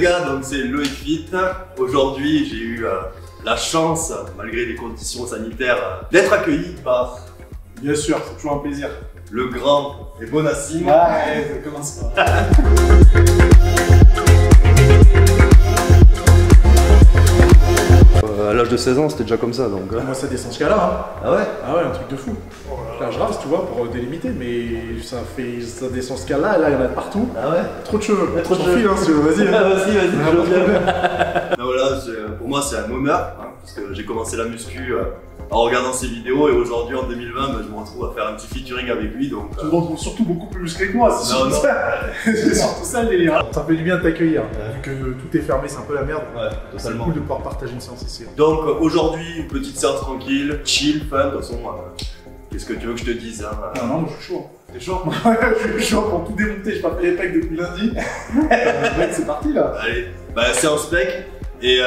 gars, donc c'est Loïc Fit. Aujourd'hui, j'ai eu la chance, malgré les conditions sanitaires, d'être accueilli par... Bien sûr, c'est toujours un plaisir. Le grand et bon Nassim. Ah ouais, ça commence pas. À l'âge de 16 ans, c'était déjà comme ça, donc... Moi, ça descend ce cas-là. Hein. Ah ouais? Ah ouais, un truc de fou. Là, je rase, tu vois, pour délimiter, mais ça descend ce cas-là, et là, il y en a de partout. Ah ouais? Trop de cheveux. Trop de cheveux. Fil, hein, si tu veux, vas-y. Vas-y, je veux bien. Voilà, pour moi, c'est un honneur, hein, parce que j'ai commencé la muscu en regardant ses vidéos, et aujourd'hui, en 2020, je me retrouve à faire un petit featuring avec lui, donc... Tu te retrouves surtout beaucoup plus musclé que moi, c'est non, non. C'est surtout ça le délire. Ça fait du bien de t'accueillir, vu que tout est fermé, c'est un peu la merde. Ouais, C'est totalement. cool de pouvoir partager une séance ici. Donc aujourd'hui, une petite séance tranquille, chill, fun, de toute façon, qu'est-ce que tu veux que je te dise, hein, Non, moi je suis chaud. T'es chaud? Je suis chaud pour tout démonter, je pas fait les pecs depuis lundi. Mec, c'est parti là. Allez, bah séance pec, et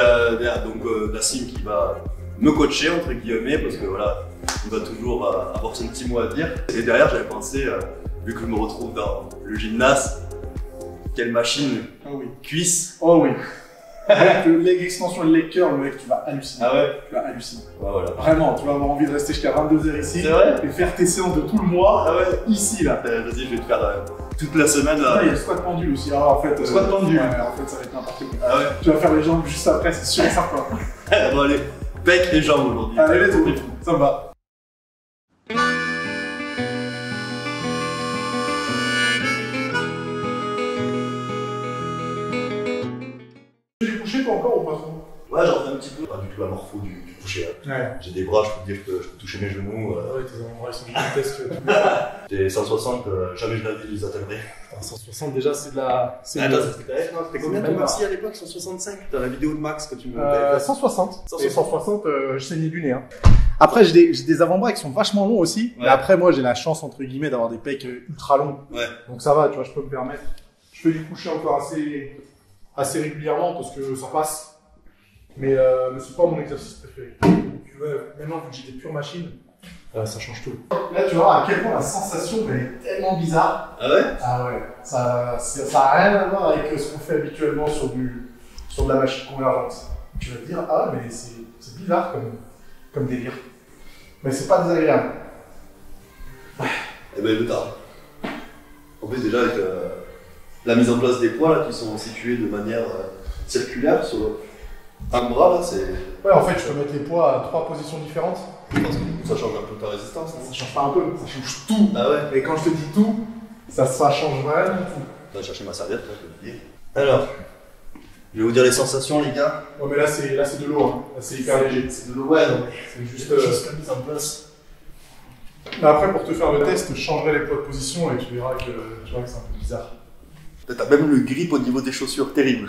donc Nassim qui va me coacher, entre guillemets, parce que voilà, on va toujours avoir son petit mot à dire. Et derrière, j'avais pensé, vu que je me retrouve dans le gymnase, quelle machine, Ah oui. cuisse. Oh oui. Avec le leg extension et le leg curl, mec, tu vas halluciner. Ah ouais? Tu vas halluciner. Bah voilà. Vraiment, tu vas avoir envie de rester jusqu'à 22h ici. C'est vrai? Et faire tes séances de tout le mois Ah ouais? ici là. Vas-y, je vais te faire toute la semaine. Là, il y a le squat pendu aussi. Alors en fait, Squat pendu. Ouais, en fait, ça va être n'importe quoi. Ah ouais? Tu vas faire les jambes juste après, c'est sûr et certain. Bon allez, pec et jambes aujourd'hui. Allez, let's go. Ça me va. Tu es couché toi encore ou pas trop? Ouais, j'en fais un petit peu. Pas du tout la morpho du coucher. Ouais. J'ai des bras, je peux te dire que je peux toucher mes genoux. Ouais, tes avant-bras ils sont gigantesques. J'ai 160, jamais je l'avais les atteindrai. 160 déjà, c'est de la. C'était combien ton maxi à l'époque? 165? T'as la vidéo de Max que tu me 160. 160. Et 160, je saignais du nez. Hein. Après, j'ai des avant-bras qui sont vachement longs aussi. Ouais. Mais après, moi, j'ai la chance, entre guillemets, d'avoir des pecs ultra longs. Ouais. Donc ça va, tu vois, je peux me permettre. Je fais du coucher encore assez régulièrement parce que ça passe. Mais c'est pas mon exercice préféré. Donc, maintenant, vu que j'ai des pures machines, ça change tout. Là, tu vois à quel point la sensation elle est tellement bizarre. Ah ouais? Ah ouais, ça a rien à voir avec ce qu'on fait habituellement sur de la machine convergente. Tu vas te dire, ah ouais, mais c'est bizarre comme délire. Mais c'est pas désagréable. Eh ben le tard. En plus déjà avec la mise en place des poids là, qui sont situés de manière circulaire sur un bras là, c'est... Ouais, en fait, tu peux mettre les poids à 3 positions différentes. Je pense que ça change un peu ta résistance. Ça change pas un peu, ça change tout. Ah ouais? Et quand je te dis tout, ça change vraiment tout. Je vais chercher ma serviette là, je vais te dire. Alors, je vais vous dire les sensations les gars. Ouais, mais là c'est de l'eau, hein. Là c'est hyper léger. C'est de l'eau, ouais, donc C'est juste. la mise en place. Mais après, pour te faire le test, je changerai les poids de position et tu verras que c'est un peu bizarre. T'as même le grip au niveau des chaussures, terrible.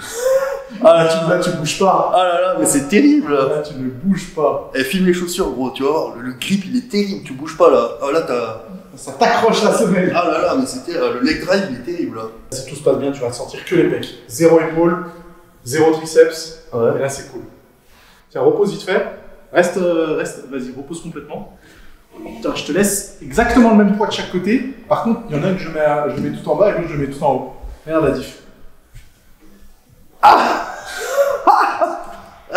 Là, tu bouges pas. Ah là là, mais c'est terrible. Là, tu ne bouges pas. Eh, filme les chaussures gros, tu vas voir, le grip il est terrible, tu bouges pas là. Ah là t'as... Ça t'accroche la semelle. Ah là là, mais c'était le leg drive il est terrible là. Si tout se passe bien, tu vas ressentir que les pecs. Zéro épaule, zéro triceps. Ouais. Et là, c'est cool. Tiens, repose vite fait. Reste, vas-y, repose complètement. Tiens, je te laisse exactement le même poids de chaque côté. Par contre, il y en a un que je mets tout en bas et l'autre, je mets tout en haut. Regarde la diff. Ah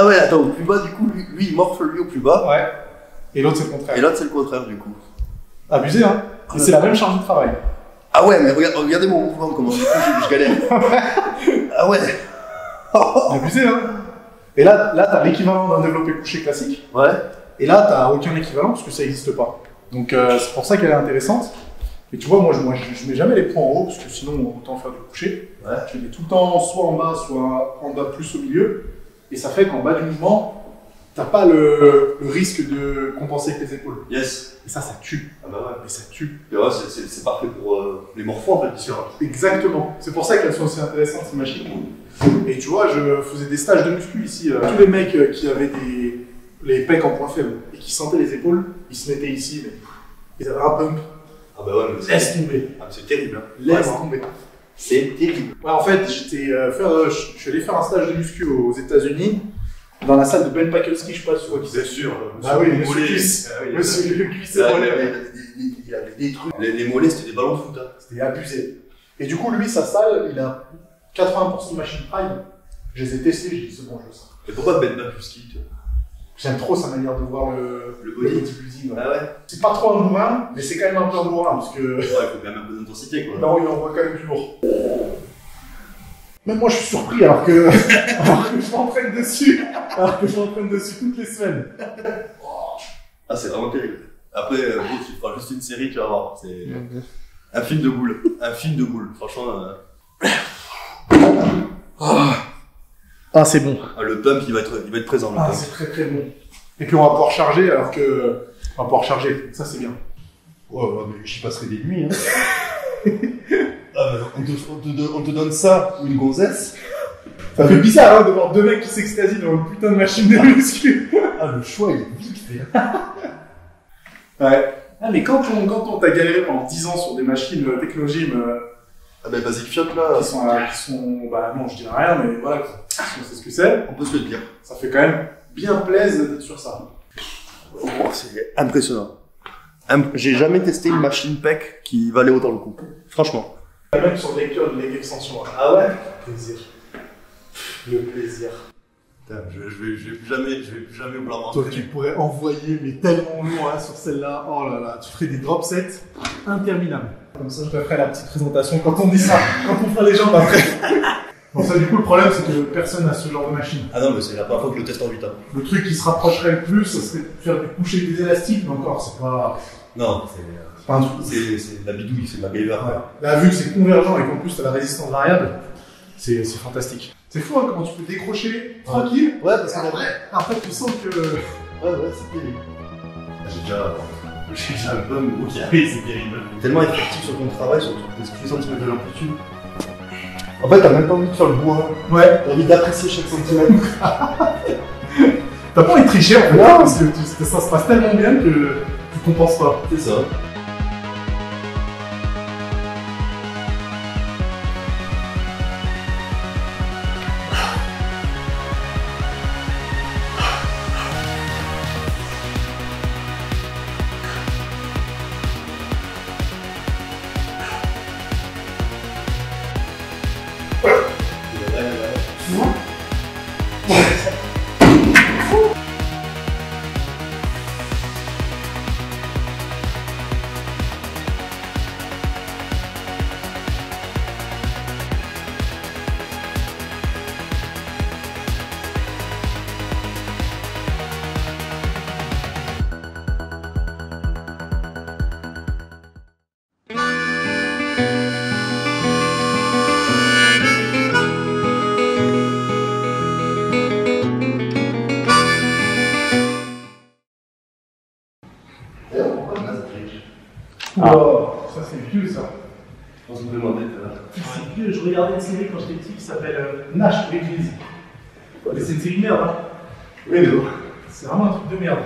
ouais, attends, au plus bas du coup, lui il morfle lui au plus bas. Ouais. Et l'autre, c'est le contraire. Et l'autre c'est le contraire du coup. Abusé, hein. Et c'est la même charge de travail. Ah ouais, mais regardez mon mouvement, comment du coup je galère. Ah ouais. Abusé, hein. Et là t'as l'équivalent d'un développé couché classique. Ouais. Et là, t'as aucun équivalent parce que ça n'existe pas. Donc c'est pour ça qu'elle est intéressante. Et tu vois, moi je mets jamais les points en haut parce que sinon autant faire du coucher. Ouais. Je les mets tout le temps soit en bas, soit en bas plus au milieu. Et ça fait qu'en bas du mouvement, t'as pas le risque de compenser avec les épaules. Yes. Et ça tue. Ah bah ouais. Mais ça tue. Et ouais, c'est parfait pour les morphos en fait, bien sûr. Exactement. C'est pour ça qu'elles sont aussi intéressantes ces machines. Et tu vois, je faisais des stages de muscu ici. Tous les mecs qui avaient les pecs en point faible et qui sentaient les épaules, ils se mettaient ici, mais ils avaient un pump. Ah bah ouais, mais Laisse tomber. Ah, c'est terrible. Hein. Laisse Vraiment. tomber. C'est terrible. Ouais, en fait, je suis allé faire un stage de muscu aux États-Unis, dans la salle de Ben Pakulski, je sais pas si tu vois qui c'est. Bien sûr. Ah oui, monsieur Cuisse. Monsieur le Cuisse, c'est vrai. Il y avait des trucs. Les mollets, c'était des ballons de foot. Hein. C'était abusé. Et du coup, lui, sa salle, il a 80% de machine prime, Je les ai testés, j'ai dit c'est bon, je veux ça. Et pourquoi Ben Babuski? J'aime trop sa manière de voir le bodybuilding. Ah ouais? C'est pas trop un bourrin, mais c'est quand même un peu un bourrin parce que. Ouais, il faut quand même un peu d'intensité quoi. Non, il envoie quand même du lourd. Même moi je suis surpris alors que je m'entraîne dessus. Alors que je m'entraîne dessus toutes les semaines. Ah, c'est vraiment terrible. Après, bon, tu feras juste une série, tu vas voir. C'est un film de boule. Un film de boule. Franchement. Ah, c'est bon. Le pump, il va être présent. Ah, c'est très très bon. Et puis on va pouvoir charger alors que. On va pouvoir charger. Ça c'est bien. Ouais, mais j'y passerai des nuits. Hein. On te donne ça ou une gonzesse. Ça fait bizarre hein, de voir deux mecs qui s'extasient dans une putain de machine de muscu. Ah, le choix il est vite fait. Ouais. Ah, mais quand on t'a galéré pendant 10 ans sur des machines Technogym Ah, ben Basic Fiat là. qui sont. Bah non, je dirais rien, mais voilà, on sait ce que c'est. On peut se le dire. Ça fait quand même bien plaisir d'être sur ça. Oh, c'est impressionnant. J'ai jamais testé une machine PEC qui valait autant le coup. Franchement. Même sur des cures de leg extension. Ah ouais? Plaisir. Le plaisir. Putain, je vais plus jamais au plan. Toi, tu pourrais envoyer, mais tellement lourd hein, sur celle-là. Oh là là, tu ferais des drop sets interminables. Comme ça, je te ferai la petite présentation quand on dit ça, quand on fera les jambes après. Bon, ça, du coup, le problème, c'est que personne n'a ce genre de machine. Ah non, mais c'est la première fois que je le teste en 8 ans. Le truc qui se rapprocherait le plus, ce serait de faire du coucher avec des élastiques, mais encore, c'est pas. Non, C'est pas un truc. c'est de la bidouille, c'est de la MacGyver. Ouais. Là, vu que c'est convergent et qu'en plus, t'as la résistance variable, c'est fantastique. C'est fou, hein, comment tu peux décrocher tranquille. Ouais, parce que Après, tu sens que. Ouais, c'est terrible. J'ai déjà un bum qui arrive, c'est terrible. Tellement effectif sur ton travail, sur tes 6 cm de l'amplitude. En fait, t'as même pas envie de faire le bois. Ouais. T'as envie d'apprécier chaque centimètre. T'as pas envie de tricher en fait, parce que ça se passe tellement bien que tu compenses pas. C'est ça. Oh, ça c'est vieux ça. On se demandait tout à l'heure. C'est vieux, je regardais une série quand j'étais petit qui s'appelle Nash Bridges. Mais c'est une série de merde, hein. Oui, mais bon. C'est vraiment un truc de merde.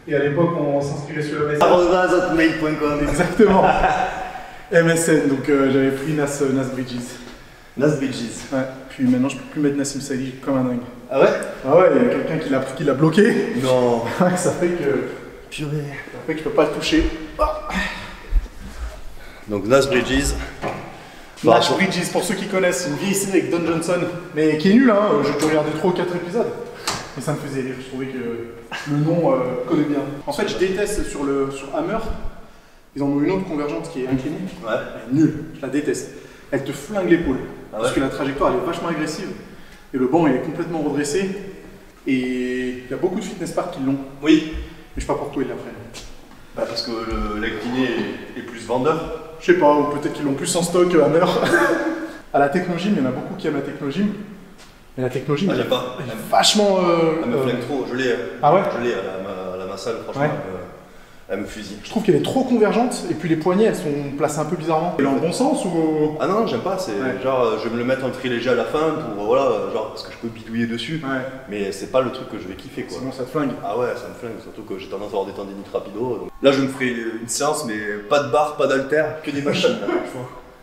Et à l'époque, on s'inspirait sur le MSN. @hotmail.com. Exactement. MSN, donc j'avais pris Nas Bridges. Nas Bridges. Ouais, puis maintenant je peux plus mettre Nassim Saïdi comme un dingue. Ah ouais? Ah ouais, il y a quelqu'un qui l'a bloqué. Non. Ça fait que. Purée. Ça fait que je peux pas le toucher. Donc Nas Bridges. Nash Bridges, pour ceux qui connaissent, c'est une vieille série avec Don Johnson, mais qui est nulle, hein. J'ai regardé 3 ou 4 épisodes. Mais ça me faisait rire, je trouvais que le nom collait bien. En fait, je déteste sur Hammer, ils en ont une autre convergente qui est inclinée. Ouais. Elle est nulle, je la déteste. Elle te flingue l'épaule. Ah ouais. Parce que la trajectoire elle est vachement agressive. Et le banc il est complètement redressé. Et il y a beaucoup de fitness parks qui l'ont. Oui. Mais je sais pas pourquoi ils la prennent. Bah parce que l'incliné est plus vendeur. Je sais pas, ou peut-être qu'ils l'ont plus en stock Hammer. À la Technogym, il y en a beaucoup qui aiment la Technogym. Mais la Technogym, Ah, j'aime pas. elle est vachement. Elle me flingue trop, je l'ai. Ah ouais? Je l'ai à la massale, franchement. Ouais. Elle me fusille. Je trouve qu'elle est trop convergente et puis les poignées elles sont placées un peu bizarrement. Elle est en bon sens ou. Ah non, j'aime pas, c'est Ouais. genre je vais me le mettre en très léger à la fin pour voilà, genre parce que je peux bidouiller dessus. Ouais. Mais c'est pas le truc que je vais kiffer quoi. Sinon ça te flingue. Ah ouais, ça me flingue, surtout que j'ai tendance à avoir des tendinites rapido. Donc. Là je me ferai une séance mais pas de barre, pas d'haltère, que des machines.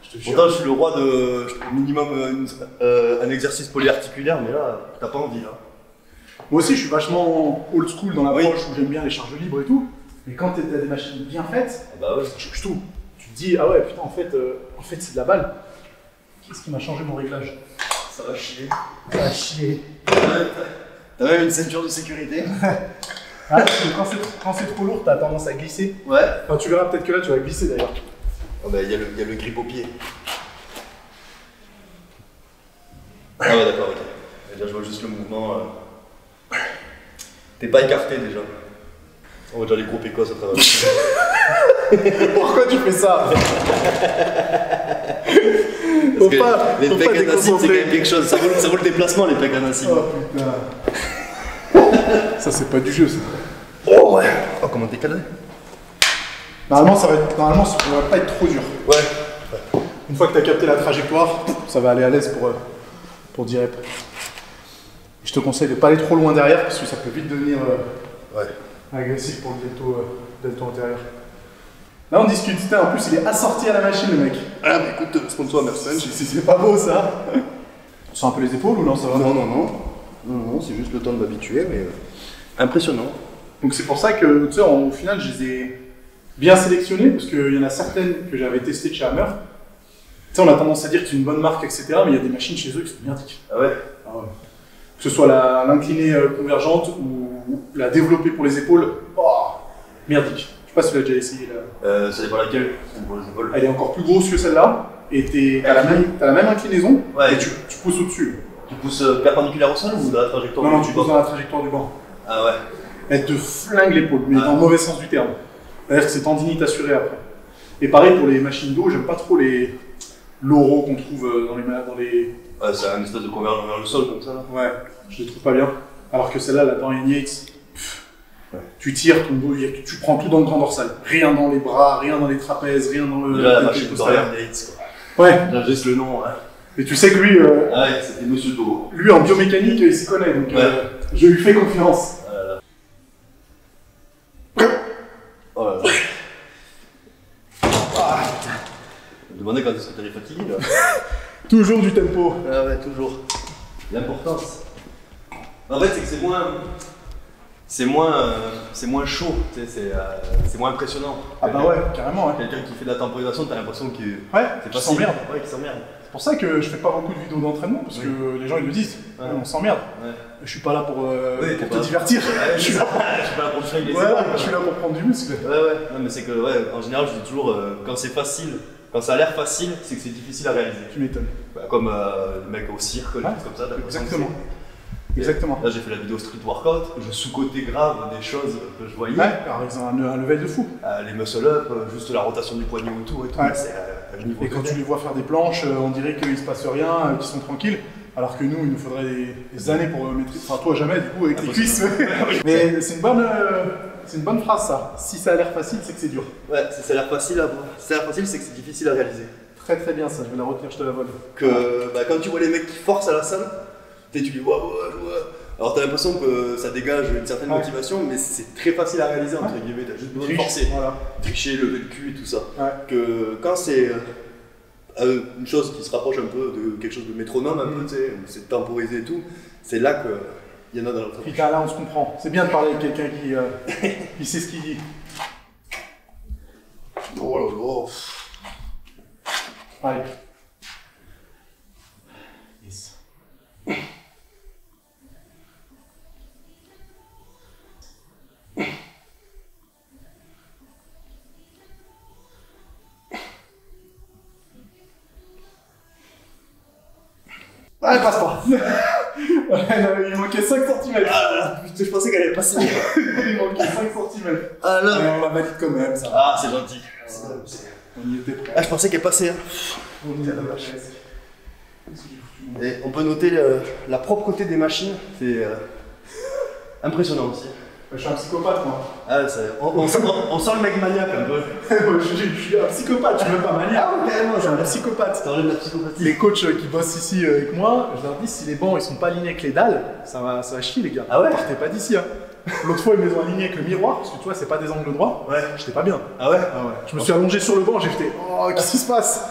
Je te jure. Pourtant je suis le roi de minimum un exercice polyarticulaire mais là t'as pas envie là. Moi aussi je suis vachement old school dans l'approche Oui. où j'aime bien les charges libres et tout. Mais quand t'as des machines bien faites, Ah bah ouais. ça change tout. Tu te dis, ah ouais, putain, en fait c'est de la balle. Qu'est-ce qui m'a changé mon réglage? Ça va chier. Ça va chier. T'as même une ceinture de sécurité. Ah, parce que quand c'est trop lourd, t'as tendance à glisser. Ouais. Enfin, tu verras peut-être que là, tu vas glisser d'ailleurs. Oh bah, il y a le grip au pied. Ah ouais, d'accord, ok. Là, je vois juste le mouvement. T'es pas écarté déjà. On voit déjà les groupes écosse à travers le Pourquoi tu fais ça? Parce que les pecs à nacide, c'est quand même quelque chose. Ça vaut le déplacement, les pecs à nacide. Oh putain. Ça, c'est pas du jeu, ça. Oh ouais. Oh, comment t'es cadré? Normalement, ça devrait pas être trop dur. Ouais. Une fois que t'as capté la trajectoire, ça va aller à l'aise pour 10 reps. Je te conseille de pas aller trop loin derrière parce que ça peut vite devenir agressif pour le delto antérieur. Là, on discute. En plus, il est assorti à la machine, le mec. Ah bah écoute, sponsor Mercedes. C'est pas beau, ça. Tu sens un peu les épaules ou non, ça va? Non, c'est juste le temps de m'habituer, mais impressionnant. Donc c'est pour ça que, tu sais, au final, je les ai bien sélectionnées parce qu'il y en a certaines que j'avais testées de chez Hammer. Tu sais, on a tendance à dire que c'est une bonne marque, etc. Mais il y a des machines chez eux qui sont merdiques. Ah ouais? Ah ouais. Que ce soit l'inclinée convergente ou la développée pour les épaules, oh, merdique. Je sais pas si tu l'as déjà essayé là. Ça dépend laquelle? Pour les épaules. Elle est encore plus grosse que celle-là et t'as la même inclinaison Ouais. et tu pousses au-dessus. Tu pousses perpendiculaire au sol ou dans la trajectoire? Non, tu pousses dans la trajectoire du banc. Ah ouais. Elle te flingue l'épaule, mais dans le mauvais sens du terme. C'est-à-dire que c'est tendinite assurée après. Et pareil pour les machines d'eau, j'aime pas trop les loraux qu'on trouve dans les... Ouais, c'est un espèce de convergence vers le sol comme ça là. Ouais, je les trouve pas bien. Alors que celle-là, la Dorian Yates, tu tires ton dos, tu prends tout dans le grand dorsal. Rien dans les bras, rien dans les trapèzes, rien dans le... Là, la machine de Dorian Yates quoi. Ouais. Là, juste le nom. Hein. Et tu sais que lui... Ah ouais, c'était Monsieur Do. Lui, en biomécanique, il s'y connaît, donc je lui fais confiance. Oh là là. Je me demandais quand est-ce que t'allais fatiguer là. Toujours du tempo. Ah ouais, toujours. L'importance. En fait, c'est que c'est moins chaud, tu sais, c'est moins impressionnant. Ah bah ouais, carrément. Ouais. Quelqu'un qui fait de la temporisation, t'as l'impression qu'il s'emmerde. Ouais, qu'il s'emmerde. C'est pour ça que je fais pas beaucoup de vidéos d'entraînement, parce que les gens ils me disent, on s'emmerde. Ouais. Je suis pas là pour te pas... divertir. Ouais, je suis pas là pour te faire les je suis là pour prendre du muscle. Ouais. Non, mais c'est que, en général, je dis toujours, quand c'est facile, quand ça a l'air facile, c'est que c'est difficile à réaliser. Tu m'étonnes. Bah, comme les mecs au cirque, des choses comme ça. Exactement. Exactement. Là, j'ai fait la vidéo street workout, je sous-cotais grave des choses que je voyais. Ouais, par exemple, un level de fou. Les muscle-up, juste la rotation du poignet autour et tout. C'est à niveau. Et quand tu les vois faire des planches, on dirait qu'il se passe rien, qu'ils sont tranquilles. Alors que nous, il nous faudrait des années pour maîtriser. Enfin, toi, jamais, du coup, avec tes cuisses. Mais c'est une bonne phrase, ça. Si ça a l'air facile, c'est que c'est dur. Ouais, si ça a l'air facile, c'est que c'est difficile à réaliser. Très très bien, ça. Je vais la retenir, je te la vole. Quand tu vois les mecs qui forcent à la salle, tu dis ouais. Alors t'as l'impression que ça dégage une certaine motivation, mais c'est très facile à réaliser entre guillemets. T'as juste besoin de forcer, tricher, lever le cul et tout ça. Ouais. Que quand c'est une chose qui se rapproche un peu de quelque chose de métronome, un peu, tu sais, où c'est temporisé et tout, c'est là qu'il y en a dans l'entraînement. Putain, là on se comprend. C'est bien de parler avec quelqu'un qui sait ce qu'il dit. Oh là là. Allez. Yes. Ah, elle passe pas. Il manquait 5 cm. Ah, je pensais qu'elle allait passer. Il manquait 5 cm. Ah là. Mais on la valide quand même, ça. Ah, c'est gentil. On y était prêt. Ah, je pensais qu'elle passait. Hein. On y était prêt. Et on peut noter la propreté des machines, c'est impressionnant aussi. Je suis un psychopathe, moi. Ah, on sent le mec maniaque un peu. Je suis un psychopathe, je suis même pas maniaque. Ah, carrément, je suis un psychopathe. T'enlèves la psychopathie. Les coachs qui bossent ici avec moi, je leur dis si les bancs ils sont pas alignés avec les dalles, ça va chier les gars. Ah ouais? Partez pas d'ici. Hein. L'autre fois ils me les ont alignés avec le miroir, parce que tu vois, c'est pas des angles droits. Ouais. J'étais pas bien. Ah ouais? Ah ouais. Je me suis allongé sur le banc, j'ai fait oh, qu'est-ce qui se passe?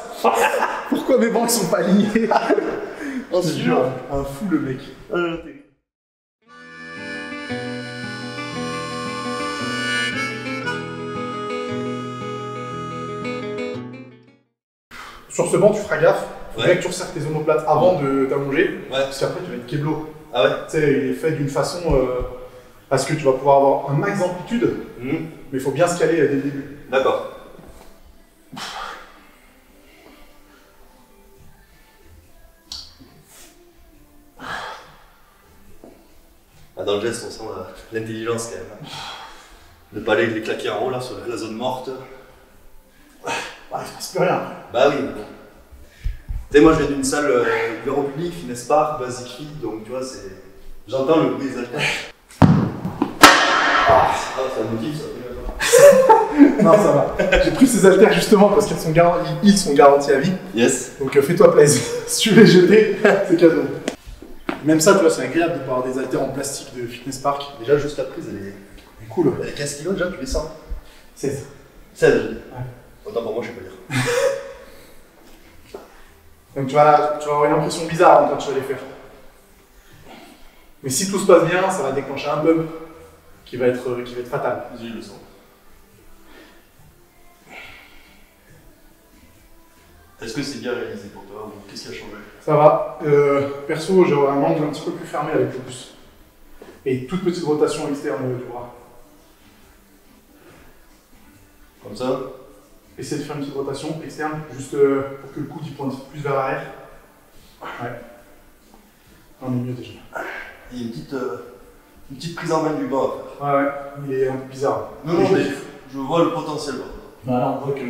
Pourquoi mes bancs ils sont pas alignés? Oh, c'est dur. Un fou le mec. Sur ce banc, tu feras gaffe. Faut bien que tu resserres tes omoplates avant de t'allonger, Ouais. parce qu'après tu vas être keblo. Ah ouais. Tu sais, il est fait d'une façon à ce que tu vas pouvoir avoir un max d'amplitude, mais il faut bien se caler dès le début. D'accord. Ah, dans le geste, on sent l'intelligence quand même. De pas aller les claquer en haut là sur la zone morte. Ouais, il se passe plus rien. Bah oui, mais bon. Tu sais, moi je viens d'une salle ouverte au public, Fitness Park, Basic Fit, donc tu vois, c'est. J'entends le bruit des haltères. Ah, ça me motive ça. Non, ça va. J'ai pris ces haltères justement parce qu'ils sont garantis à vie. Yes. Donc fais-toi plaisir. Si tu veux les jeter, c'est cadeau. Même ça, tu vois, c'est agréable de pouvoir avoir des haltères en plastique de Fitness Park. Déjà, juste la prise, elle est Cool. Elle est 15 kilos déjà, tu les sens 16. 16, je dis. Ouais. Autant pour moi, je sais pas dire. Donc tu vas avoir une impression bizarre quand tu vas les faire. Mais si tout se passe bien, ça va déclencher un bump qui va être fatal. Je le sens. Est-ce que c'est bien réalisé pour toi ou qu'est-ce qui a changé? Ça va. Perso, j'aurai un angle un petit peu plus fermé avec le pouce. Et toute petite rotation externe du bras. Comme ça? Essaye de faire une petite rotation externe, juste pour que le coude il pointe plus vers l'arrière. Ouais. On est mieux déjà. Il y a une petite prise en main du bas. Ouais, il est un peu bizarre. Non, mais je vois le potentiel. Bah là, on voit que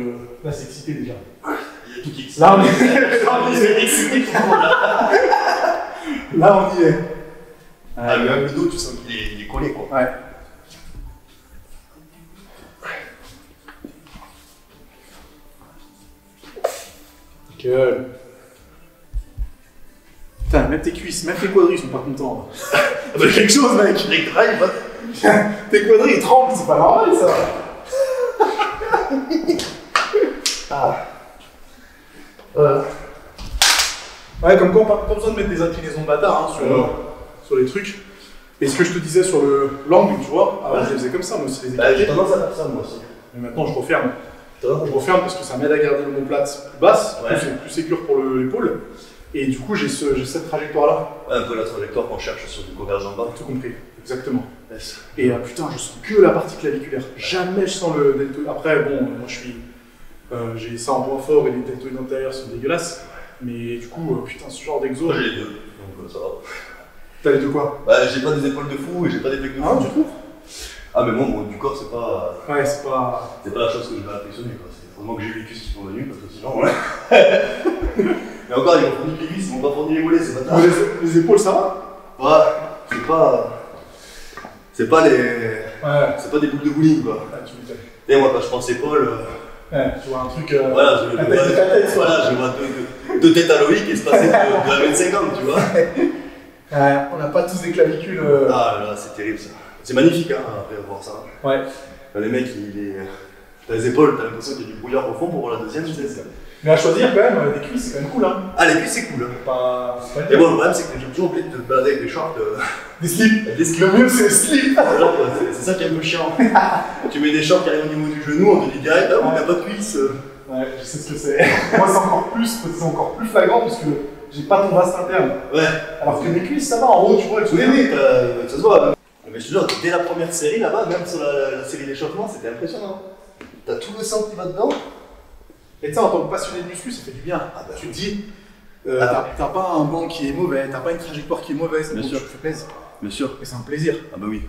là, c'est excité déjà. Il y a tout qui excite. Là, on est excité tout le monde là. Là, on y est. Ah, le dos, tu sens qu'il est collé quoi. Ouais. Nickel. Putain, même tes cuisses, même tes quadris sont pas contents. Ah bah, quelque chose, mec. Les drives, Tes quadris ils tremblent, c'est pas normal ça. Ah. Ouais, comme quoi, pas besoin de mettre des inclinaisons de bâtard hein, sur les trucs. Et ce que je te disais sur l'angle, tu vois, avant je les faisais comme ça, moi aussi les Bah, j'ai tendance à faire ça moi aussi. Mais maintenant je referme. Je referme parce que ça m'aide à garder l'omoplate plus basse, Ouais. plus sécure pour l'épaule. Et du coup, j'ai cette trajectoire-là. Ouais, un peu la trajectoire qu'on cherche sur du convergent bas. Tout compris, exactement. Yes. Et putain, je sens que la partie claviculaire. Jamais je sens le deltoïde. Après, bon, moi j'ai ça en point fort et les deltoïdes antérieurs sont dégueulasses. Mais du coup, putain, ce genre d'exo. Moi j'ai les deux, donc ça va. T'as les deux quoi? Bah, j'ai pas des épaules de fou et j'ai pas des pecs de fou. Ah, tu trouves? Ah, mais moi, mon haut du corps, c'est pas Ouais, c'est pas. la chose que je vais affectionner quoi. C'est vraiment que j'ai les cuisses qui sont venues parce que sinon. Ouais. Mais encore, ils m'ont fourni les cuisses, ils m'ont pas fourni les mollets, c'est pas tard. Les épaules, ça va? Ouais, c'est pas les. Ouais. C'est pas des boucles de bowling quoi. Ouais, tu m'étonnes. Et moi, quand je pense épaules. Ouais, tu vois un truc. Voilà, je la tête de ta tête, voilà, je vois deux têtes à Loïc et se passer de la 25 ans, tu vois. Ouais, on n'a pas tous des clavicules. Ah là, c'est terrible ça. C'est magnifique hein, après voir ça. Ouais. Quand les mecs, t'as les épaules, t'as l'impression qu'il y a du brouillard au fond pour voir la deuxième, tu sais. Mais à choisir quand même, des cuisses, c'est quand même cool hein. Ah, les cuisses, c'est cool. Hein. C'est pas Et bon, le problème, c'est que j'ai toujours oublié de te balader avec des shorts. Des slips. Avec des slips. Le mieux, c'est le slip. Voilà, quoi, c'est ça qui est un peu chiant. Tu mets des shorts qui arrivent au niveau du genou, on te dit direct, ah, on n'a pas de cuisses. Ouais, je sais ce que c'est. Moi, c'est encore plus flagrant parce que j'ai pas ton vaste interne. Ouais. Alors que mes cuisses, ça va, en haut, tu vois, elles sont Oui, oui, ça se voit. Mais je te jure, dès la première série là-bas, même sur la série d'échauffement, c'était impressionnant. T'as tout le sang qui va dedans. Et tu sais, en tant que passionné de muscu, ça fait du bien. Ah bah, Tu te dis, t'as pas un banc qui est mauvais, t'as pas une trajectoire qui est mauvaise, Bien donc sûr. tu te fais plaisir. Bien sûr. Et c'est un plaisir. Ah bah oui.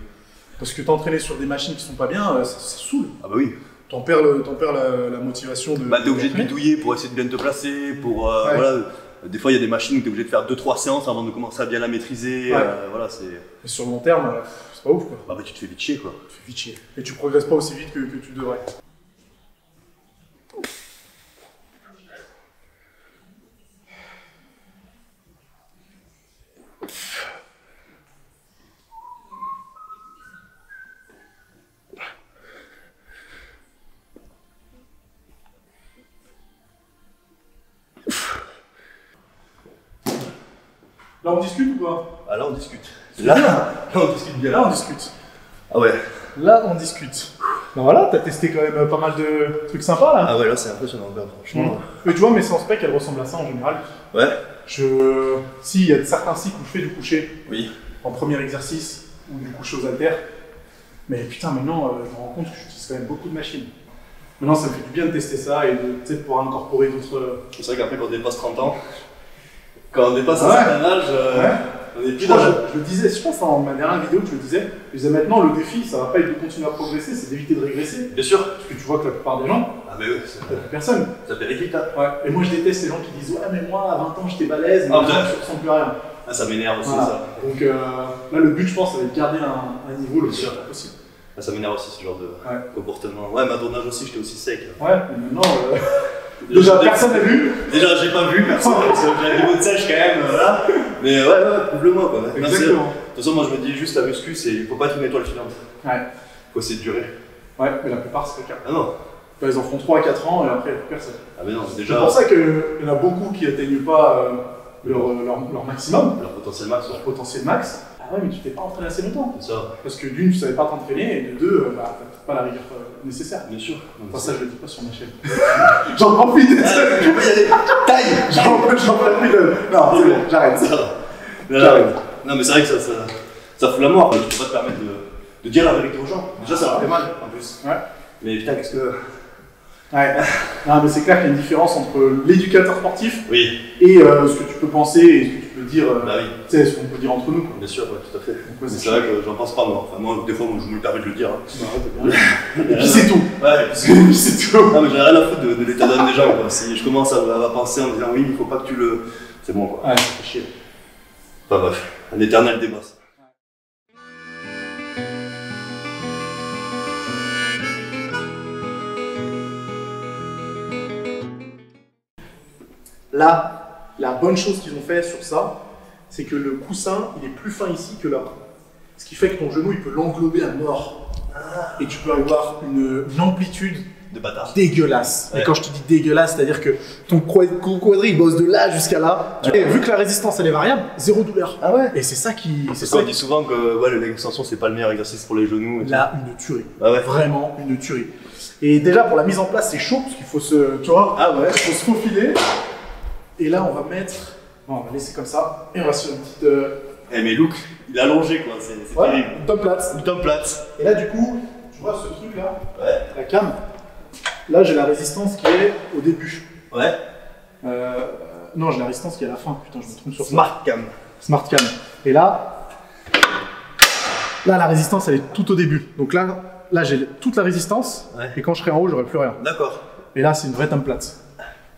Parce que t'entraîner sur des machines qui sont pas bien, ça saoule. Ah bah oui. T'en perds la motivation de. Bah t'es obligé de bidouiller pour essayer de bien te placer, pour Ouais. voilà. Des fois il y a des machines où t'es obligé de faire 2-3 séances avant de commencer à bien la maîtriser. Ouais. Voilà, c'est. Et sur le long terme, c'est pas ouf quoi. Bah tu te fais vite chier quoi. Tu fais vite chier. Et tu progresses pas aussi vite que tu devrais. Là on discute ou pas? Ah là on discute. Là on discute bien. Là on discute. Ah ouais. Là on discute. Ben voilà, t'as testé quand même pas mal de trucs sympas là. Ah ouais, là c'est impressionnant, franchement. Mais tu vois, mes séances pec, elles ressemblent à ça en général. Ouais. Si, il y a certains cycles où je fais du coucher. Oui. En premier exercice, ou du coucher aux haltères. Mais putain, maintenant, je me rends compte que j'utilise quand même beaucoup de machines. Maintenant, ça me fait du bien de tester ça et de pouvoir incorporer d'autres. C'est vrai qu'après, quand on dépasse 30 ans, quand on dépasse un certain âge, on est plus dans je le disais, je pense dans ma dernière vidéo, tu le disais, je disais maintenant, le défi, ça va pas être de continuer à progresser, c'est d'éviter de régresser. Bien sûr. Parce que tu vois que la plupart des gens, ah, mais oui, personne. Ça périclite, hein. Ouais. Et moi, je déteste les gens qui disent, ouais, mais moi, à 20 ans, j'étais balèze, mais maintenant, je ne ressens plus rien. Ah, ça m'énerve aussi, voilà. ça. Donc là, le but, je pense, ça va être de garder un niveau le plus possible. Ah, ça m'énerve aussi, ce genre de comportement. Ouais, mais à ton âge aussi, j'étais aussi sec. Ouais, mais maintenant, déjà, personne n'a vu. Déjà, j'ai pas vu, personne, parce que j'ai un niveau de sèche quand même, voilà. Mais ouais, prouve-le-moi, quoi. Exactement. De toute façon, moi, je me dis juste, la muscu, il faut pas être une étoile filante. Ouais. Faut essayer de durer. Ouais, mais la plupart, c'est le cas. Ah non. Ils en font 3 à 4 ans et après, il n'y a plus personne. Ah mais non, c'est déjà... C'est pour ça qu'il y en a beaucoup qui n'atteignent pas leur maximum. Leur potentiel max, Leur potentiel max. Ah ouais, mais tu t'es pas entraîné assez longtemps. C'est ça. Parce que d'une, tu savais pas t'entraîner, et de deux, t'as peut-être pas la rigueur nécessaire. Bien sûr. Enfin, ça, je le dis pas sur ma chaîne. J'en profite. Je peux y aller. Taille. J'en profite. Non, c'est bon, j'arrête. J'arrête. Non, mais c'est vrai que ça fout la mort. Tu peux pas te permettre de dire la vérité aux gens. Déjà, ça leur fait mal, en plus. Ouais. Mais putain, qu'est-ce que... Ouais. Non, mais c'est clair qu'il y a une différence entre l'éducateur sportif oui. et ce que tu peux penser et ce que tu peux dire. Bah oui. Tu sais, ce qu'on peut dire entre nous. Quoi. Bien sûr, ouais, tout à fait. Donc, mais c'est vrai que j'en pense pas, moi. Enfin, moi, des fois, je me permets de le dire. Hein. Et puis c'est tout. Ouais, et puis c'est tout. Non, mais j'ai rien à foutre de l'état d'âme des gens. Quoi. Si je commence à penser en me disant oui, il faut pas que tu le. C'est bon, quoi. Ouais, ça fait chier. Enfin, bref, un éternel débat. Ça. Là, la bonne chose qu'ils ont fait sur ça, c'est que le coussin, il est plus fin ici que là. Ce qui fait que ton genou, il peut l'englober à mort. Et tu peux avoir une amplitude de bâtard. Dégueulasse. Ouais. Et quand je te dis dégueulasse, c'est-à-dire que ton quadri, il bosse de là jusqu'à là. Et vu que la résistance, elle est variable, zéro douleur. Ah ouais. Et c'est ça qui... C'est ça. On dit souvent que ouais, l'extension, c'est pas le meilleur exercice pour les genoux. Là, une tuerie. Ah ouais. Vraiment une tuerie. Et déjà, pour la mise en place, c'est chaud, parce qu'il faut se... Tu vois, il faut se faufiler. Et là, on va mettre... Bon, on va laisser comme ça. Et on va sur une petite... Eh mais Luke, il est allongé quoi, c'est terrible. Une top plate. Une top plate. Et là, du coup, tu vois ce truc là, la cam. Là, j'ai la résistance qui est au début. Ouais. Non, j'ai la résistance qui est à la fin. Putain, je me trompe sur Smart Cam. Smart Cam. Et là, la résistance, elle est tout au début. Donc là j'ai toute la résistance. Ouais. Et quand je serai en haut, j'aurai plus rien. D'accord. Et là, c'est une vraie template.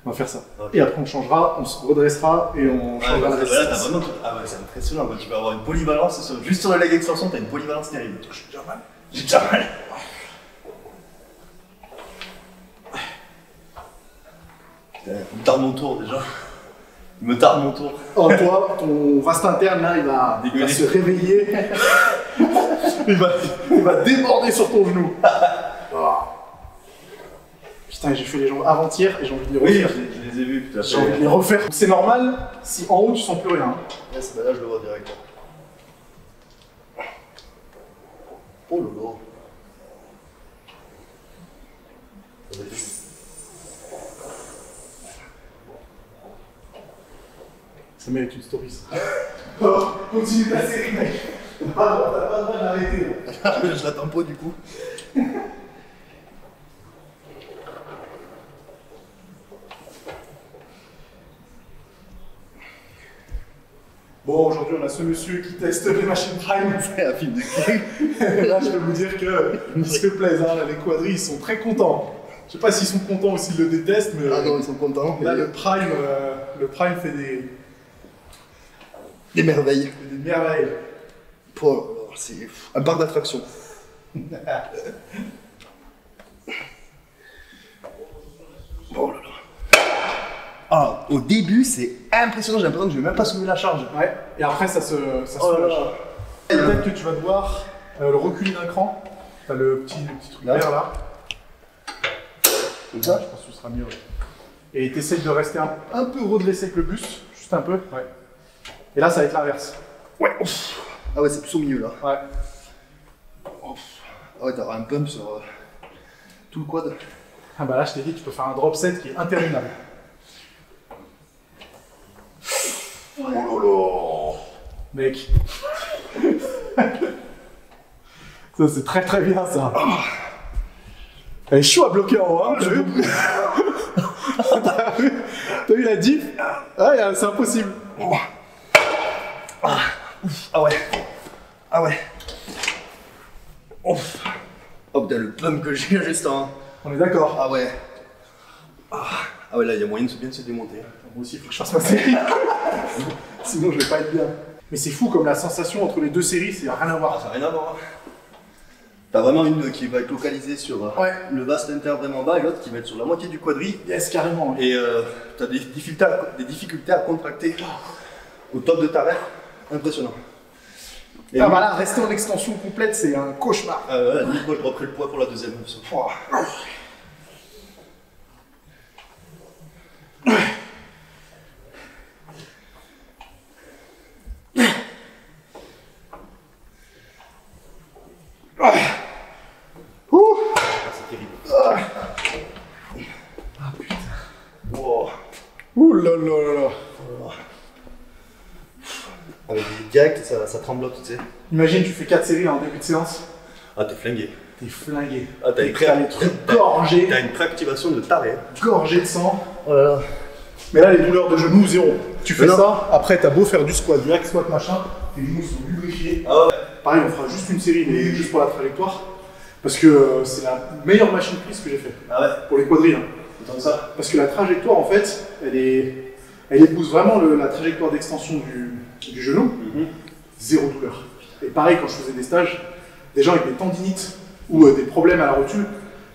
On va faire ça. Okay. Et après, on changera, on se redressera et on changera la résistance. Là, t'as vraiment tout... Ah ouais, c'est impressionnant. Tu peux avoir une polyvalence. Juste sur la leg extension, t'as une polyvalence terrible. J'ai déjà mal. J'ai déjà mal. Il me tarde mon tour déjà. Il me tarde mon tour. Oh, toi, ton vaste interne là, il va se réveiller. il va déborder sur ton genou. Oh. Putain, j'ai fait les jambes avant-hier et j'ai envie de les refaire. Oui, je les ai vus. J'ai envie de les refaire. C'est normal si en haut tu sens plus rien. Là, je le vois direct. Oh lolo. Ça mérite une story ça. Oh, continue ta série mec. T'as pas le droit de l'arrêter. Je l'attends pas du coup. Bon, aujourd'hui on a ce monsieur qui teste les machines Prime. C'est un film de cul. Là, je peux vous dire qu'ils se plaisent, hein. Là, les quadris, ils sont très contents. Je sais pas s'ils sont contents ou s'ils le détestent, mais... Ah non, ils sont contents. Là, le Prime fait des merveilles. Des merveilles. C'est un parc d'attractions. Oh là là. Ah, au début, c'est impressionnant. J'ai l'impression que je vais même pas soulever la charge. Ouais, et après, ça se soulage. Peut-être que tu vas devoir le reculer d'un cran. T'as le petit truc vert là. Comme ça. Je pense que ce sera mieux. Ouais. Et t'essayes de rester un peu redressé avec le buste, juste un peu. Ouais. Et là, ça va être l'inverse. Ouais. Ouf. Ah ouais, c'est plus au milieu là. Ouais. Ouf. Ah ouais, t'auras un pump sur. tout le quad. Ah bah là, je t'ai dit, tu peux faire un drop set qui est interminable. Oh là là. Mec. Ça, c'est très très bien, ça. Elle est chaud à bloquer en haut, hein, t'as vu? T'as vu la diff? Ah, c'est impossible. Ah ouais. Ah ouais. Oh putain, le pump que j'ai juste en... On est d'accord. Ah ouais. Ah ouais, là, il y a moyen de bien se démonter. Moi aussi, il faut que je fasse ma série. Sinon, je vais pas être bien. Mais c'est fou comme la sensation entre les deux séries, c'est rien à voir. Ça n'a rien à voir. T'as vraiment une qui va être localisée sur le vaste inter vraiment bas et l'autre qui va être sur la moitié du quadri. Yes, carrément. Et t'as des difficultés à contracter au top de ta rêve. Impressionnant. Et bah là, rester en extension complète, c'est un cauchemar. Limite, moi je reprends le poids pour la deuxième. C'est terrible. Ah putain. Wow. Ouh là là là là. Avec direct, ça tremblote, tu sais. Imagine, tu fais 4 séries en début de séance. Ah, t'es flingué. T'es flingué. Ah, t'as les trucs gorgés. T'as une préactivation de taré. Gorgé de sang. Oh là là. Mais là, les douleurs de genoux, zéro. Tu fais non. ça, après, t'as beau faire du squat, du hack squat, machin, tes genoux sont lubrifiés. Ah ouais. Pareil, on fera juste une série, mais juste pour la trajectoire. Parce que c'est la meilleure machine prise que j'ai faite. Ah ouais. Pour les quadrilles. Hein. Autant que ça. Parce que la trajectoire, en fait, elle épouse vraiment la trajectoire d'extension du genou. Zéro douleur. Et pareil, quand je faisais des stages, des gens avec des tendinites ou des problèmes à la rotule,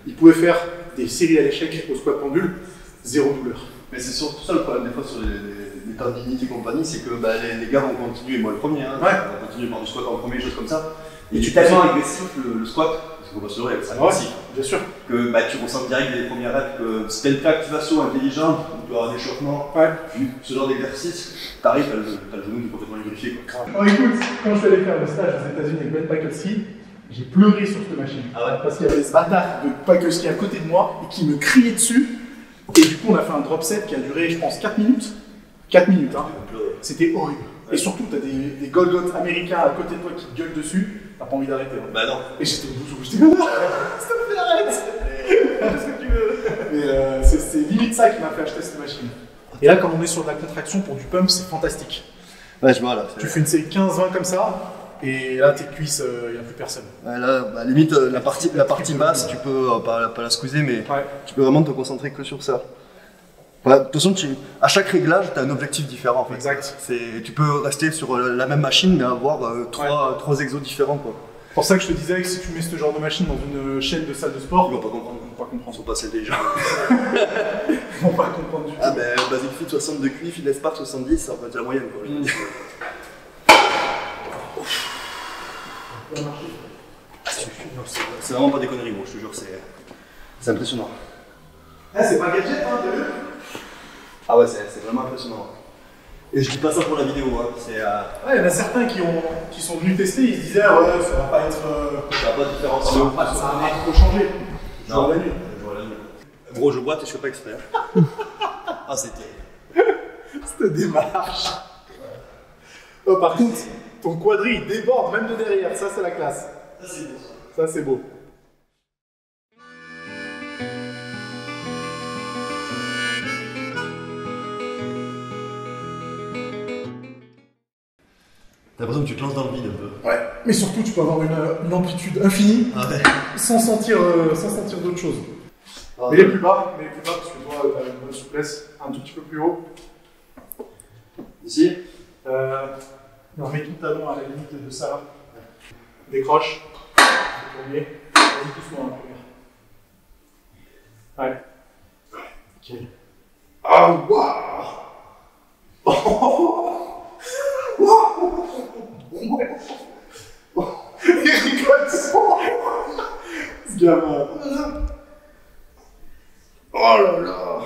ils pouvaient faire des séries à l'échec au squat pendule, zéro douleur. Mais c'est surtout ça le problème des fois sur les tendinites et compagnie, c'est que les gars vont continuer, moi le premier, hein, ouais. On va continuer par du squat en premier, choses comme ça. Et tu es tellement agressif le squat, parce qu'il faut pas se leurrer, c'est agressif. Ouais, bien sûr. Que tu ressens direct dès les premières reps que si tu as une préactivation intelligente, tu dois avoir des échauffements, ce genre d'exercice, t'arrives, t'as le genou qui est complètement lubrifié. Oh, écoute, quand je suis allé faire le stage aux États-Unis avec Ben Pakulski, j'ai pleuré sur cette machine. Ah ouais. Parce qu'il y avait ce bâtard de Pakulski à côté de moi et qui me criait dessus. Et du coup, on a fait un drop set qui a duré, je pense, 4 minutes. 4 minutes, hein. C'était horrible. Ouais. Et surtout, t'as des Golgoth américains à côté de toi qui te gueulent dessus. T'as pas envie d'arrêter. Hein. Bah non. Et j'étais au bout, j'étais comme s'il te plaît, arrête. Fais ce que tu veux. Mais c'est limite ça qui m'a fait acheter cette machine. Et là, quand on est sur de la contraction pour du pump, c'est fantastique. Ouais, je vois là. Tu fais une série 15-20 comme ça. Et là, tes cuisses, il n'y a plus personne. Ouais, là, bah, limite, la partie basse, tu peux, pas la squeezer, mais tu peux vraiment te concentrer que sur ça. Ouais, de toute façon, à chaque réglage, tu as un objectif différent. En fait. Exact. Tu peux rester sur la même machine, mais avoir trois exos différents. Quoi. C'est pour ça que je te disais que si tu mets ce genre de machine dans une chaîne de salle de sport, ils vont pas comprendre. Ils vont pas comprendre. Ils sont passés déjà. Ils vont pas comprendre du tout. Ah ben, Basic Fit 62 cuits, Fitness Park 70, ça va être la moyenne. Quoi, c'est vraiment pas des conneries, gros, je te jure, c'est impressionnant. Ah, c'est pas un gadget, hein, t'as vu? Ah ouais, c'est vraiment impressionnant. Et je dis pas ça pour la vidéo, hein. Ouais, il y en a certains qui sont venus tester, ils se disaient, ouais, ça va pas être. Ça va pas différencier. Ça va pas trop changer. Non, la nuit. Gros, je boite et je fais pas exprès. Ah, c'était. Cette démarche. Oh, par contre, ton quadri il déborde même de derrière, ça c'est la classe. Ça c'est beau. Ça c'est beau. T'as l'impression que tu te lances dans le vide un peu. Ouais, mais surtout tu peux avoir une amplitude infinie sans sentir d'autre chose. Ah, mais les plus bas, parce que toi t'as une bonne souplesse, un tout petit peu plus haut. Ici on met tout le talon à la limite de ça là. Décroche. Premier. Vas-y doucement la première. Ouais. Ok. Ah waouh. Il rigole ce gamin. Oh là là.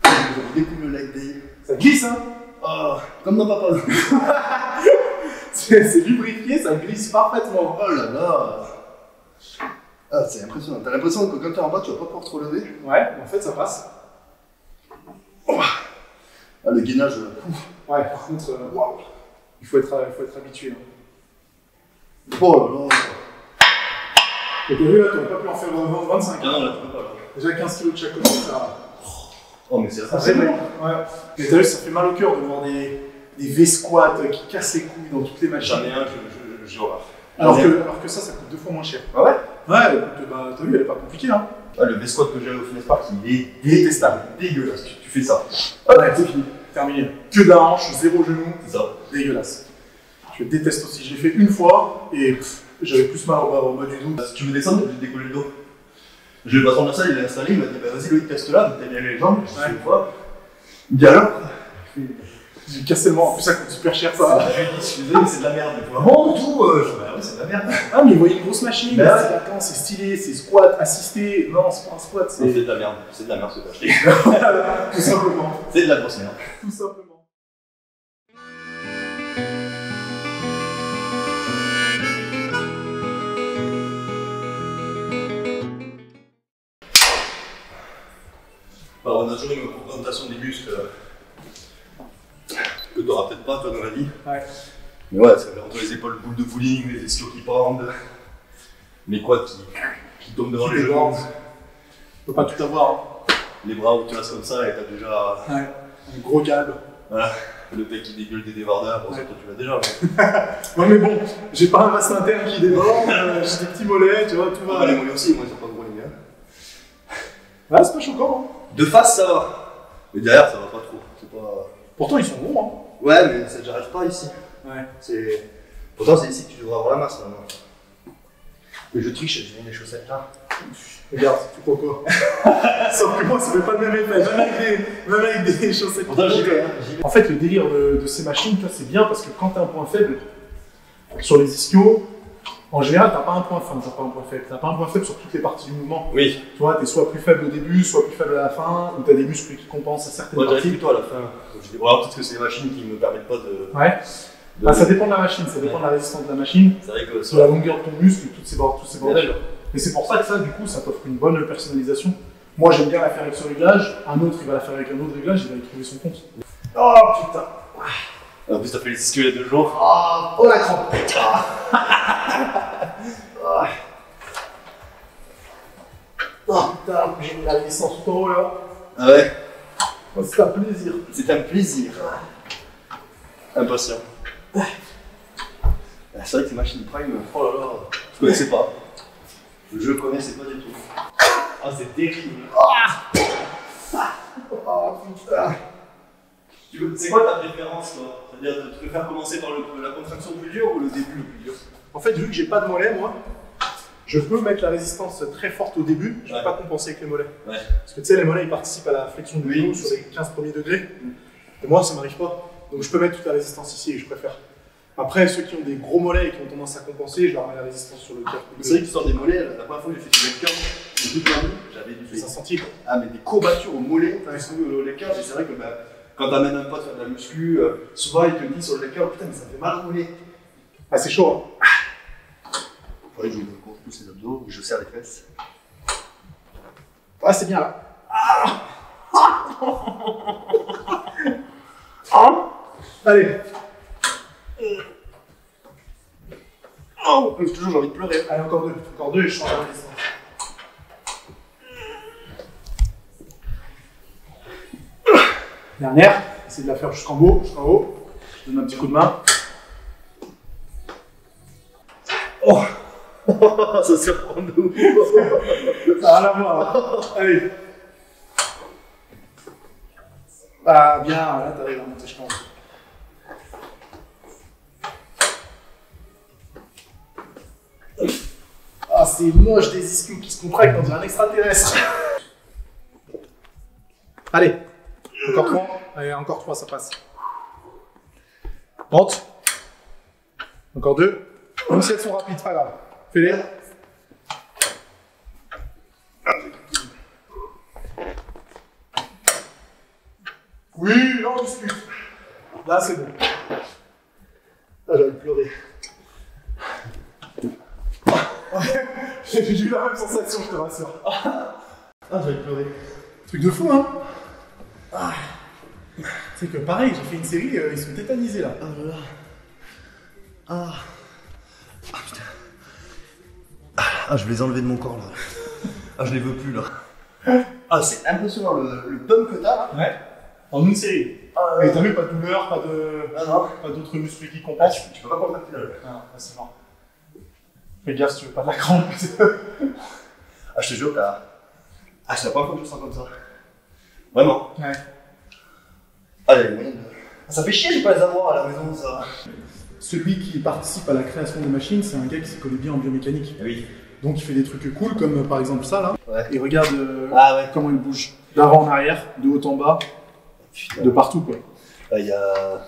Je découle le leg day. Ça glisse hein. Oh, comme dans Papa. C'est lubrifié, ça glisse parfaitement. Oh là là. Ah, c'est impressionnant. T'as l'impression que quand t'es en bas, tu vas pas pouvoir te relever. Ouais, en fait, ça passe. Oh. Ah, le gainage. Ouais, par contre, il faut être habitué. Hein. Oh là là. Et t'as vu là, t'aurais pas pu en faire 25. Ah non, là, tu peux pas. Là. Déjà 15 kg de chaque côté, ça. Oh, mais c'est Ça fait mal. Ouais. Mais t'as vu, ça fait mal au cœur de voir des V-squats qui cassent les couilles dans toutes les machines. J'en ai un, j'ai horreur. Alors que ça coûte 2 fois moins cher. Ah ouais? Ouais, écoute, bah, t'as vu, elle est pas compliquée, hein. Ah, le V-squat que j'ai au Fitness Park, il est détestable. Dégueulasse. Tu fais ça. Ouais, c'est fini. Terminé. Que de la hanche, 0 genou. C'est ça. Dégueulasse. Je déteste aussi. Je l'ai fait une fois et j'avais plus mal au bas du dos. Si tu veux descendre, t'es obligé de décoller le dos. Le patron de la salle, il est installé, il m'a dit bah vas-y, Loïc, teste là, t'as bien les jambes. Je fais une fois. Il me dit alors? J'ai cassé le mort. En plus, ça coûte super cher, ça. Je lui ai dit, excusez, mais c'est de la merde. Il faut bon, tout. Je dis bah oui, c'est de la merde. Ah, mais vous voyez une grosse machine. Ben C'est latent, c'est stylé, c'est squat, assisté. Non, c'est pas un squat, C'est de la merde. C'est de la merde ce que t'as acheté. Tout simplement. C'est de la grosse merde. Tout simplement. Alors, on a toujours une représentation des muscles que tu n'auras peut-être pas toi dans la vie. Ouais. Mais ouais, c'est entre les épaules boules de bowling, les ischios qui pendent, les quads qui tombent devant les genoux, On peut pas tout avoir. Hein. les bras où tu restes comme ça et t'as déjà Ouais. Un gros câble. voilà, le mec qui dégueule des débardeurs. Bon, ça toi tu l'as déjà. Mais... Ouais, mais bon, j'ai pas un vaste interne qui déborde, j'ai des petits mollets, tu vois, tout va. les mollets aussi, moi ils sont pas gros les miens. Ouais, c'est pas choquant. Hein. De face ça va, mais derrière ça va pas trop. C'est pas... Pourtant, ils sont gros. Hein. Ouais, mais ça j'arrive pas ici. Ouais. Pourtant c'est ici que tu devrais avoir la masse maintenant. Mais je triche, j'ai mis les chaussettes là. Regarde, tu crois quoi? Sauf que moi, ça fait pas le même effet, même avec des chaussettes. Pourtant j'y vais. Hein. En fait, le délire de ces machines, c'est bien parce que quand tu as un point faible sur les ischios, en général, t'as pas un point faible. T'as pas un point faible sur toutes les parties du mouvement. Oui. Tu vois, t'es soit plus faible au début, soit plus faible à la fin, ou t'as des muscles qui compensent à certaines Moi j'arrive parties. plutôt à la fin. Je dis, voilà, peut-être que c'est les machines qui me permettent pas de. Ouais. Ah, ça dépend de la machine, ça dépend de la résistance de la machine, C'est vrai que de la longueur de ton muscle, tous ces bordels. Mais c'est pour ça que ça, du coup, ça t'offre une bonne personnalisation. Moi, j'aime bien la faire avec ce réglage, un autre, il va la faire avec un autre réglage, il va y trouver son compte. Oh putain! En plus, t'as fait les ischios il y a 2 jours. Oh la crampe! Oh putain, j'ai mis la résistance tout en haut là. Ah ouais? Oh, c'est un plaisir. C'est un plaisir. Impatient. C'est vrai que ces machines Prime, oh là là, je connaissais pas. Je connaissais pas du tout. Ah, c'est terrible. Oh putain. C'est quoi ta préférence, toi? C'est-à-dire, tu préfères commencer par la contraction plus dure ou le début le plus dur? En fait, vu que j'ai pas de mollet, moi, je peux mettre la résistance très forte au début, je ne vais Ouais. pas compenser avec les mollets. Ouais. Parce que tu sais, les mollets ils participent à la flexion du Oui. genou sur les 15 premiers degrés. Et moi, ça m'arrive pas. Donc je peux mettre toute la résistance ici et je préfère. Après, ceux qui ont des gros mollets et qui ont tendance à compenser, je leur mets la résistance sur le cœur. C'est vrai que tu sors des mollets, la première fois que j'ai fait du leg curl, de toute ma vie, j'avais C'est des, un centime. ah, mais des courbatures au mollet, au leg curl, et c'est vrai que bah, quand t'amènes un pote faire de la muscu, souvent il te dit sur le leg curl, putain, mais ça me fait mal au mollet. Ah, c'est chaud. Hein. Faudrait que je me compte tous les abdos, que je serre les fesses. Ah, c'est bien là. Allez. Oh, toujours j'ai envie de pleurer. Allez, encore deux et je change la résistance. Dernière, essaye de la faire jusqu'en haut, Je donne un petit coup de main. Oh, ça surprend nous. Ça n'a rien à voir. Allez. Ah, bien, là, t'arrives à monter jusqu'en haut. Ah, c'est moche des ischios qui se contractent, on dirait un extraterrestre. Allez, encore 3. Allez, encore 3, ça passe. Monte. Encore 2. Même si elles sont rapides, pas grave. Fais-les. Oui, là on discute. Là c'est bon. Là j'ai envie de pleurer. J'ai eu la même sensation, je te rassure. Ah, j'avais pleuré. Truc de fou, hein. Ah. C'est que pareil, j'ai fait une série, ils sont tétanisés là. Ah là là. Ah. Ah putain. Ah, je vais les enlever de mon corps là. Ah, je les veux plus là. Ah, c'est impressionnant le pump que t'as là. Ouais. En une série. Ah, Et t'as vu, pas de douleur, pas d'autres muscles qui compensent. tu peux pas contracter là. Ah, là, c'est mort. Fais gaffe si tu veux pas de la crampe. Ah, je te jure, t'as. Ah, c'est la première fois que je me sens comme ça. Vraiment. Ouais. Ah, il y a moyen de. Ah, ça fait chier, j'ai pas les avoir à la maison, ça. Celui qui participe à la création des machines, c'est un gars qui s'y connaît bien en biomécanique. Oui. Donc il fait des trucs cool, comme par exemple ça là. Ouais. Et regarde Ah ouais. comment il bouge. D'avant en arrière, de haut en bas, Putain. de partout quoi. Il y a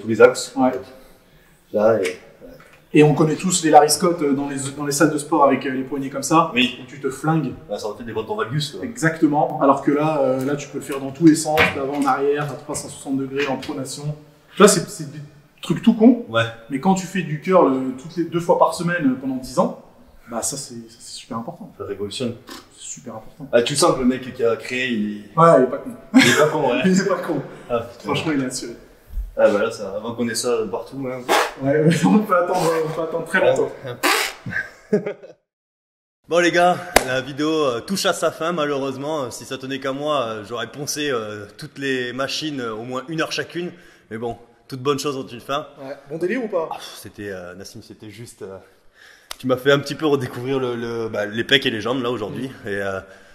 tous les axes. Ouais. Là, et. Et on connaît tous les Larry Scott dans les salles de sport avec les poignets comme ça. Oui. Où tu te flingues. Là, ça aurait été des ton valgus, quoi. Exactement. Alors que là, là tu peux le faire dans tous les sens, d'avant en arrière, à 360 degrés, en pronation. Tu vois, c'est des trucs tout cons. Ouais. Mais quand tu fais du curl toutes les 2 fois par semaine pendant 10 ans, bah ça c'est super important. Ça révolutionne. C'est super important. Ah, tu sens que le mec qui a créé, Ouais, il est pas con. il est pas con, ouais. Il est pas con. Ah, putain. Franchement, il est assuré. Ah, bah là, ça, avant qu'on ait ça partout, hein. Ouais, on peut attendre très longtemps. Bon les gars, la vidéo touche à sa fin malheureusement. Si ça tenait qu'à moi, j'aurais poncé toutes les machines au moins 1 heure chacune. Mais bon, toutes bonnes choses ont une fin. Ouais. Bon délire ou pas? Ah, c'était Nassim, c'était juste. Tu m'as fait un petit peu redécouvrir les pecs et les jambes là aujourd'hui. Et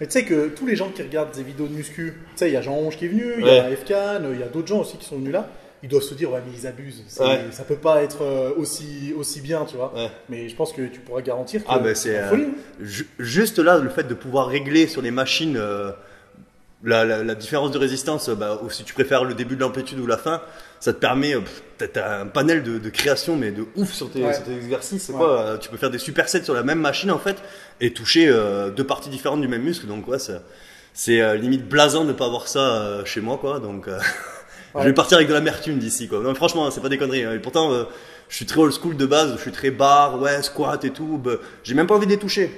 Mais tu sais que tous les gens qui regardent des vidéos de muscu, tu sais, il y a Jean Onge qui est venu, il y Ouais. a FCAN, il y a d'autres gens aussi qui sont venus là. Ils doivent se dire, ouais, mais ils abusent. Ouais. Ça peut pas être aussi bien, tu vois. ouais. Mais je pense que tu pourras garantir que Ah ben c'est la folie. juste là le fait de pouvoir régler sur les machines la différence de résistance, si tu préfères le début de l'amplitude ou la fin, ça te permet, t'as un panel de création mais de ouf sur tes exercices. C'est Ouais. quoi, tu peux faire des supersets sur la même machine en fait et toucher 2 parties différentes du même muscle. Donc ouais, c'est limite blasant de ne pas avoir ça chez moi quoi. Donc je vais partir avec de l'amertume d'ici quoi. Non, franchement, c'est pas des conneries. Hein. Et pourtant, je suis très old school de base. Je suis très bar, ouais, squat et tout. J'ai même pas envie de les toucher.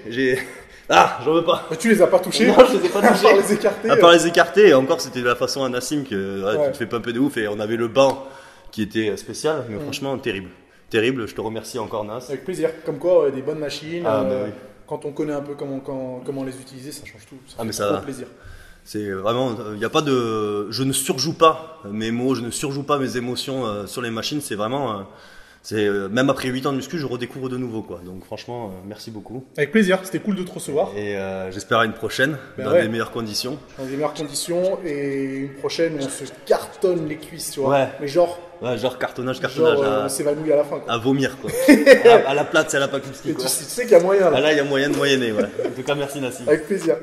Ah, j'en veux pas. Mais tu les as pas touchés? Non, je les ai pas À part touchés. les écarter. À part les écarter. Et encore, c'était de la façon à Nassim que Ouais. tu te fais pumper de ouf. Et on avait le banc qui était spécial. Mais franchement, terrible. Terrible. Je te remercie encore, Nas. Avec plaisir. Comme quoi, des bonnes machines. Ah, bah oui. Quand on connaît un peu comment les utiliser, ça change tout. Ça Ah, mais fait ça trop va. plaisir. C'est vraiment, il n'y a pas de, je ne surjoue pas mes mots, je ne surjoue pas mes émotions sur les machines. C'est vraiment, même après 8 ans de muscu, je redécouvre de nouveau quoi. Donc franchement, merci beaucoup. Avec plaisir. C'était cool de te recevoir. Et j'espère à une prochaine Ben dans ouais. des meilleures conditions. Dans des meilleures conditions et une prochaine où on se cartonne les cuisses, tu vois. Ouais. Mais genre, Ouais, genre cartonnage on s'évanouit à la fin. Quoi. à vomir quoi. à la plate, c'est à la Pakulski Et quoi. tu sais qu'il y a moyen là. Ah là, il y a moyen de moyenner. Ouais. En tout cas, merci Nassim. Avec plaisir.